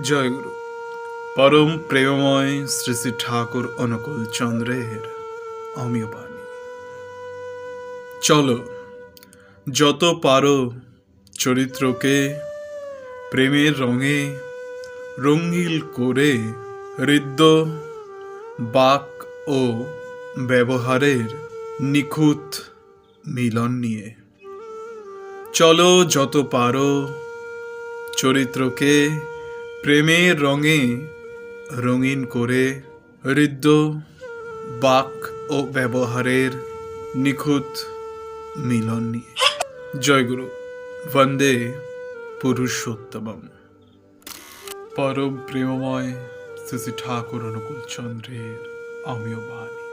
জয়গুরু। পরম প্রেমময় শ্রী শ্রী ঠাকুর অনুকূল চন্দ্রের অমীয় বাণী। চলো যত পারো চরিত্রকে প্রেমের রঙে রঙিল করে, হৃদ্য বাক ও ব্যবহারের নিখুঁত মিলন নিয়ে। চলো যত পারো চরিত্রকে প্রেমের রঙে রঙিন করে, হৃদ্য বাক ও ব্যবহারের নিখুঁত মিলন নিয়ে। জয়গুরু। বন্দে পুরুষোত্তমম। পরম প্রেমময় শ্রী শ্রী ঠাকুর অনুকূল চন্দ্রের অমীয় বাণী।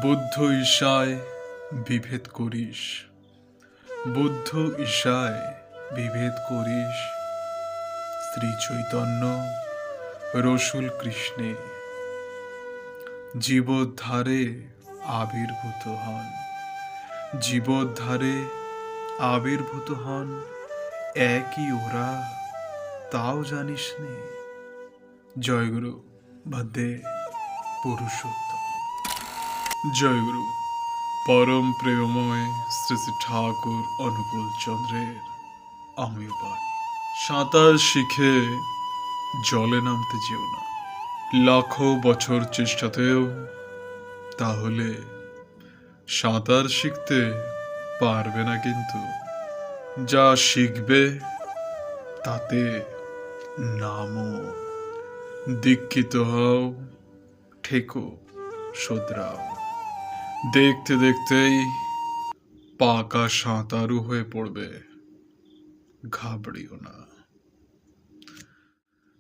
বুদ্ধ ঈশায় বিভেদ করিস, বুদ্ধ ঈশায় বিভেদ করিস, শ্রী চৈতন্য রসুল কৃষ্ণে জীবোদ্ধারে আবির্ভূত হন, জীবোদ্ধারে আবির্ভূত হন, একই ওরা তাও জানিস নে। জয়গুরু। বন্দে পুরুষোত্তম। জয়গুরু। পরম প্রেমময় শ্রী শ্রী ঠাকুর অনুকূল চন্দ্রের অমীয় বাণী। সাঁতার শিখে জলে নামতে যেও না, লাখো বছর চেষ্টাতেও তাহলে সাঁতার শিখতে পারবে না। কিন্তু যা শিখবে তাতে নামো, দীক্ষিত হও, ঠেকো, শোধরাও। দেখতে দেখতেই পাকা সাঁতারু হয়ে পড়বে, ঘাবড়িও না।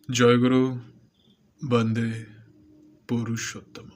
জয়গুরু। বন্দে পুরুষোত্তম।